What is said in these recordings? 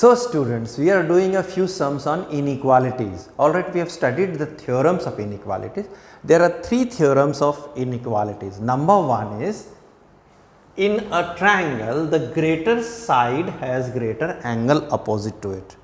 So students, we are doing a few sums on inequalities. Alright, we have studied the theorems of inequalities. There are three theorems of inequalities. Number one is, in a triangle, the greater side has greater angle opposite to it.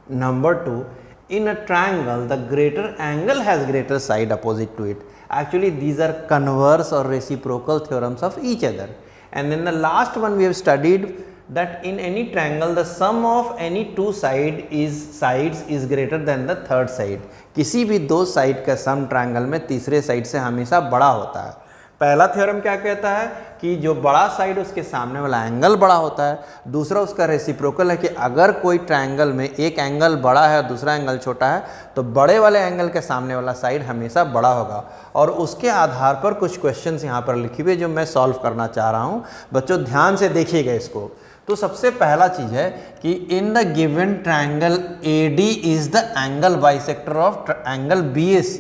Number two, in a triangle, the greater angle has greater side opposite to it. Actually, these are converse or reciprocal theorems of each other. And then the last one we have studied that in any triangle the sum of any two sides is greater than the third side. किसी भी दो side का सम triangle में तीसरे side से हमेशा बड़ा होता है. पहला थ्योरम क्या कहता है कि जो बड़ा साइड उसके सामने वाला एंगल बड़ा होता है. दूसरा उसका रेसिप्रोकल है कि अगर कोई ट्रायंगल में एक एंगल बड़ा है और दूसरा एंगल छोटा है तो बड़े वाले एंगल के सामने वाला साइड हमेशा बड़ा होगा. और उसके आधार पर कुछ क्वेश्चंस यहाँ पर लिखे हुए जो मैं सॉल्व करना चाह रहा हूँ. बच्चों ध्यान से देखिएगा इसको. तो सबसे पहला चीज है कि in the given triangle AD is the angle bisector of triangle BAC.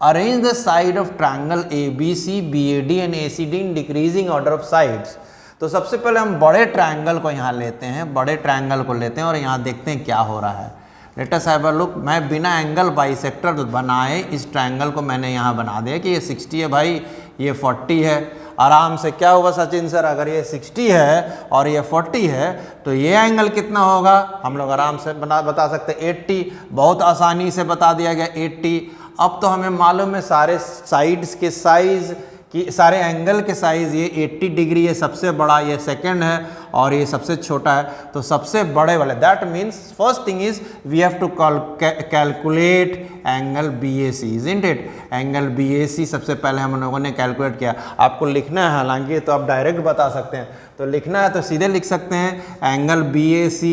Arrange the side of triangle ABC, BAD and ACD in decreasing order of sides. तो सबसे पहले हम बड़े ट्रायंगल को यहाँ लेते हैं, बड़े ट्रायंगल को लेते हैं और यहाँ देखते हैं क्या हो रहा है. Let us have a look. मैं बिना एंगल बाइसेक्टर बनाए इस ट्रायंगल को मैंने यहाँ बना दिया कि ये 60 है भाई, ये 40 है. आराम से क्या होगा सचिन सर, अगर ये 60 है और ये 40 है तो ये एंगल कितना होगा, हम लोग आराम से बता सकते हैं 80. बहुत आसानी से बता दिया गया 80. अब तो हमें मालूम है सारे साइड्स के साइज कि सारे एंगल के साइज ये 80 डिग्री, ये सबसे बड़ा, ये सेकंड है और ये सबसे छोटा है. तो सबसे बड़े वाले, that means first thing is we have to calculate angle BAC, isn't it. Angle BAC सबसे पहले हम लोगों ने कैलकुलेट किया. आपको लिखना है हालांकि, तो आप डायरेक्ट बता सकते हैं. तो लिखना है तो सीधे लिख सकते हैं angle BAC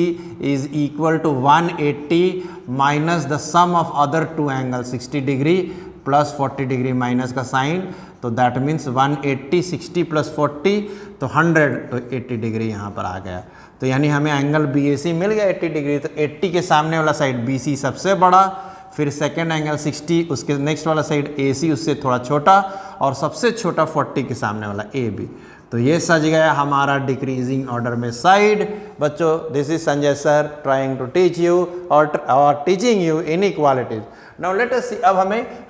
is equal to 180 minus the sum of other two angle 60 degree plus 40 degree minus का साइन. तो दैट मीन्स 180, 60 प्लस 40 तो 100, तो 80 डिग्री यहाँ पर आ गया. तो यानी हमें एंगल BAC मिल गया 80 डिग्री. तो 80 के सामने वाला साइड BC सबसे बड़ा, फिर सेकेंड एंगल 60, उसके नेक्स्ट वाला साइड AC उससे थोड़ा छोटा और सबसे छोटा 40 के सामने वाला AB. तो ये सज गया हमारा डिक्रीजिंग ऑर्डर में साइड. बच्चों this is Sanjay sir trying to teach you और teaching you inequalities. Now let us see. अब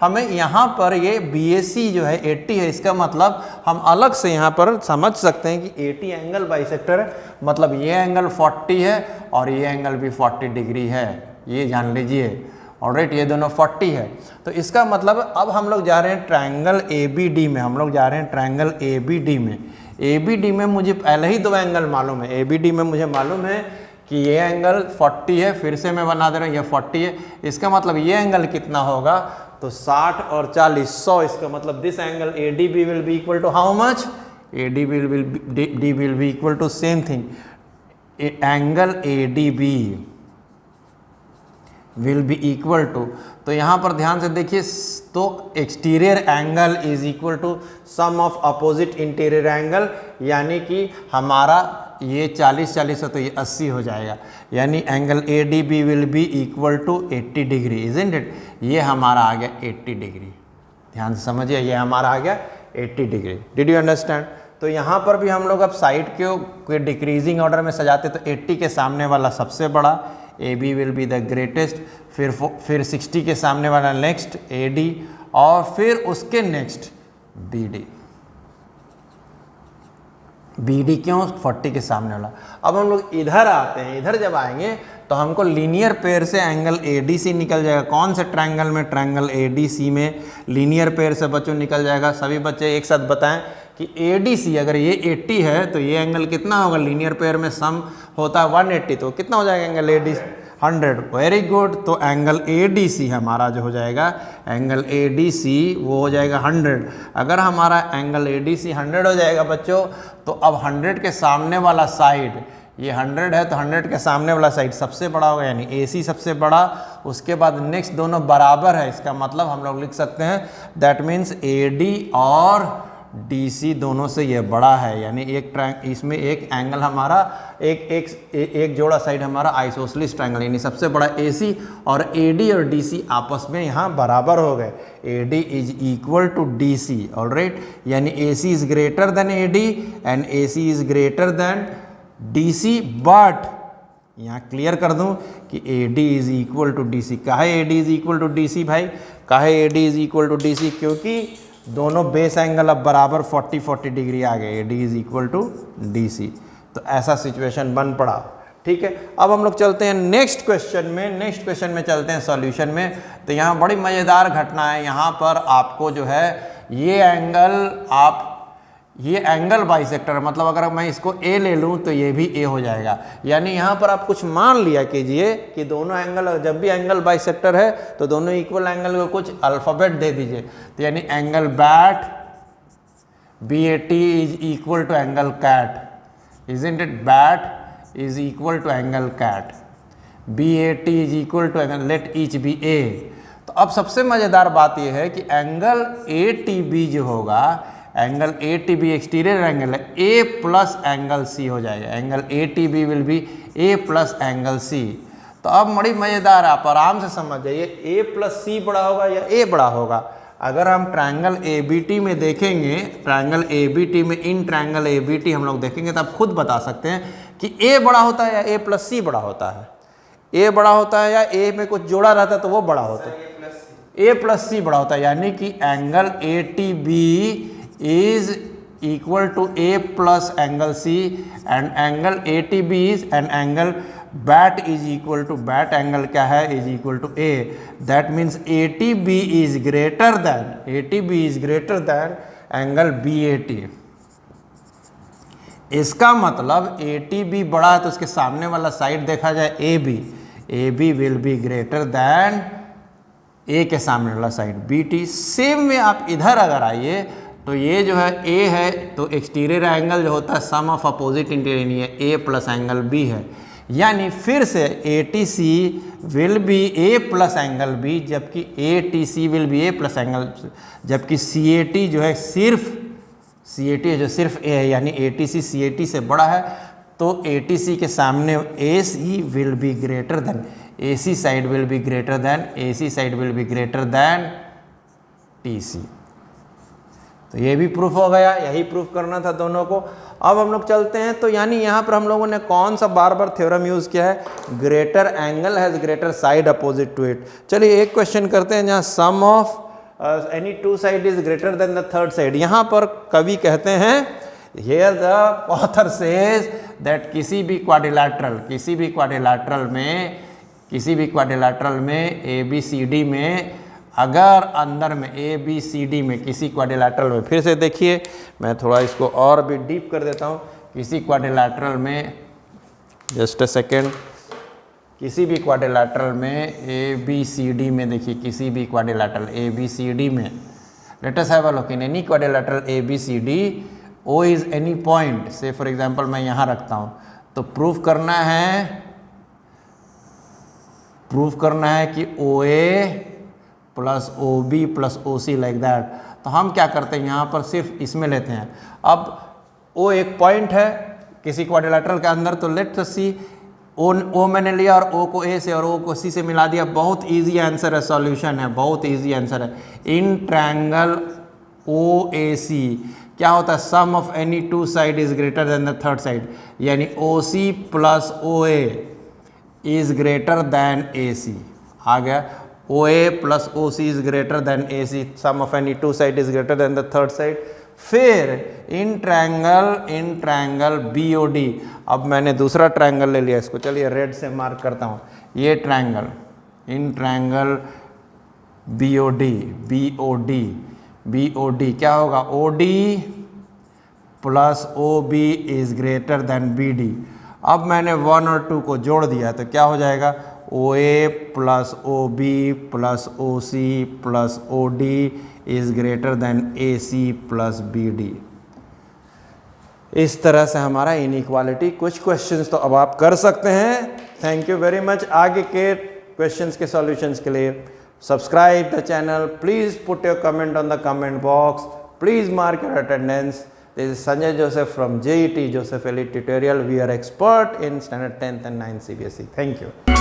हमें यहाँ पर ये BAC जो है 80 है, इसका मतलब हम अलग से यहाँ पर समझ सकते हैं कि 80 एंगल बाइसेक्टर है. मतलब ये एंगल 40 है और ये एंगल भी 40 डिग्री है, ये जान लीजिए. ऑलराइट, ये दोनों 40 है. तो इसका मतलब अब हम लोग जा रहे हैं ट्रायंगल ABD में. हम लोग जा रहे हैं ट्रायंगल ABD में. ABD में मुझे पहले ही दो एंगल मालूम है. ABD में मुझे मालूम है कि ये एंगल 40 है, फिर से मैं बना दे रहा हूँ, ये 40 है. इसका मतलब ये एंगल कितना होगा, तो 60 और 40 100. इसका मतलब this angle ADB will be equal to how much, AD will be equal to same thing, angle ADB will be equal to. तो यहाँ पर ध्यान से देखिए, तो exterior angle is equal to sum of opposite interior angle. यानी कि हमारा ये 40 है तो ये 80 हो जाएगा. यानी angle ADB will be equal to 80 degree, isn't it. ये हमारा आ गया 80 डिग्री. ध्यान से समझिए, ये हमारा आ गया 80 डिग्री. Did you understand. तो यहाँ पर भी हम लोग अब साइड के डिक्रीजिंग ऑर्डर में सजाते तो 80 के सामने वाला सबसे बड़ा AB will be the greatest, फिर 60 के सामने वाला नेक्स्ट AD और फिर उसके नेक्स्ट BD क्यों 40 के सामने वाला. अब हम लोग इधर आते हैं. इधर जब आएंगे तो हमको लीनियर पेयर से एंगल ADC निकल जाएगा. कौन से ट्रायंगल में, ट्रायंगल ADC में लीनियर पेयर से बच्चों निकल जाएगा. सभी बच्चे एक साथ बताएं कि ADC अगर ये 80 है तो ये एंगल कितना होगा. लीनियर पेयर में सम होता है 180, तो कितना हो जाएगा एंगल ADC 100. Very good. तो एंगल ADC हमारा जो हो जाएगा, एंगल ADC वो हो जाएगा 100. अगर हमारा एंगल ADC 100 हो जाएगा बच्चों, तो अब 100 के सामने वाला साइड, ये 100 है तो 100 के सामने वाला साइड सबसे बड़ा होगा, यानी AC सबसे बड़ा. उसके बाद नेक्स्ट दोनों बराबर है. इसका मतलब हम लोग लिख सकते हैं दैट मीन्स AD और DC दोनों से ये बड़ा है. यानी इसमें एक एंगल हमारा एक जोड़ा साइड हमारा आइसोसेलेस ट्रायंगल, यानी सबसे बड़ा AC और AD और DC आपस में यहाँ बराबर हो गए. AD is equal to DC. Alright, यानी AC is greater than AD and AC is greater than DC. But यहाँ क्लियर कर दूँ कि A D is equal to D C. काहे A D is equal to D C भाई, काहे A D is equal to D C, क्योंकि दोनों base angle अब बराबर 40 डिग्री आ गए, A D is equal to D C. तो ऐसा सिचुएशन बन पड़ा। ठीक है, अब हम लोग चलते हैं नेक्स्ट क्वेश्चन में। नेक्स्ट क्वेश्चन में चलते हैं सॉल्यूशन में। तो यहाँ बड़ी मज़ेदार घटना है। यहाँ पर आपको जो है ये एंगल बाइसेक्टर, मतलब अगर मैं इसको ए ले लूँ तो ये भी ए हो जाएगा। यानी यहाँ पर आप कुछ मान लिया कीजिए कि दोनों एंगल, जब भी एंगल बाइसेक्टर है तो दोनों इक्वल एंगल को कुछ अल्फ़ाबेट दे दीजिए। तो यानी angle bat BAT is equal to angle cat, isn't it? BAT is equal to angle cat, BAT is equal to angle, let each be A। तो अब सबसे मज़ेदार बात यह है कि एंगल ATB जो होगा, एंगल ATB एक्सटीरियर एंगल है, A प्लस एंगल C हो जाएगा। Angle ATB will be A plus angle C। तो अब बड़ी मज़ेदार, आप आराम से समझ जाइए, A प्लस C बड़ा होगा या A बड़ा होगा। अगर हम ट्रायंगल ABT में देखेंगे, ट्रायंगल ABT में, इन ट्रायंगल ABT हम लोग देखेंगे तो आप खुद बता सकते हैं कि A बड़ा होता है या A प्लस C बड़ा होता है, A बड़ा होता है या A में कुछ जोड़ा रहता है तो वो बड़ा होता है, A प्लस C बड़ा होता है। यानी कि angle ATB is equal to A plus angle C and angle ATB is and angle bat is equal to, bat angle क्या है, is equal to A। That means ATB is greater than angle BAT। इसका मतलब ATB बड़ा है तो उसके सामने वाला साइड देखा जाए AB will be greater than A के सामने वाला साइड BT। सेम में आप इधर अगर आइए तो ये जो है A है तो एक्सटीरियर एंगल जो होता है सम ऑफ अपोजिट इंटीरियर नहीं है, A प्लस एंगल B है। यानी फिर से ATC will be A plus angle B, जबकि ATC will be A plus angle, जबकि CAT जो है सिर्फ CAT है जो सिर्फ A है, यानी ATC CAT से बड़ा है। तो ATC के सामने AC will be greater than, AC side will be greater than, AC side will be greater than TC। तो ये भी प्रूफ हो गया, यही प्रूफ करना था दोनों को। अब हम लोग चलते हैं, तो यानी यहाँ पर हम लोगों ने कौन सा बार बार थ्योरम यूज़ किया है, greater angle has greater side opposite to it. चलिए एक क्वेश्चन करते हैं जहाँ sum of any two side is greater than the third side. यहाँ पर कवि कहते हैं, here the author says that किसी भी क्वाड्रिलैटरल में ABCD में, अगर अंदर में ABCD में किसी क्वाड्रिलैटरल में, फिर से देखिए मैं थोड़ा इसको और भी डीप कर देता हूँ, किसी क्वाड्रिलैटरल में, जस्ट अ सेकेंड, किसी भी क्वाड्रिलैटरल में ABCD में, देखिए किसी भी क्वाड्रिलैटरल ABCD में, let us have a look in any quadrilateral ABCD, O is any point, से फॉर एग्जांपल मैं यहाँ रखता हूँ, तो प्रूफ करना है कि OA plus OB plus OC like that. तो हम क्या करते हैं, यहाँ पर सिर्फ इसमें लेते हैं। अब O एक पॉइंट है किसी क्वाड्रिलैटरल के अंदर, तो लेट्स सी, O मैंने लिया और O को A से और O को C से मिला दिया। बहुत इजी आंसर है, सॉल्यूशन है, बहुत इजी आंसर है। इन ट्रायंगल OAC क्या होता है, sum of any two side is greater than the third side, यानी OC plus OA is greater than AC। आ गया, OA plus OC is greater than AC, sum of any two side is greater than the third side. फिर इन triangle BOD, अब मैंने दूसरा triangle ले लिया, इसको चलिए रेड से मार्क करता हूँ, ये ट्रायंगल, इन ट्रायंगल BOD क्या होगा, OD plus OB is greater then BD। अब मैंने 1 और 2 को जोड़ दिया तो क्या हो जाएगा, OA plus OB plus OC plus OD is greater than AC plus BD। इस तरह से हमारा इनइक्वालिटी, कुछ क्वेश्चंस तो अब आप कर सकते हैं। Thank you very much. आगे के क्वेश्चंस के सॉल्यूशंस के लिए subscribe the channel, please put your comment on the comment box, please mark your attendance. This is Sanjay Joseph from JET Joseph Elite Tutorial. We are expert in standard 10th and 9th CBSE. Thank you.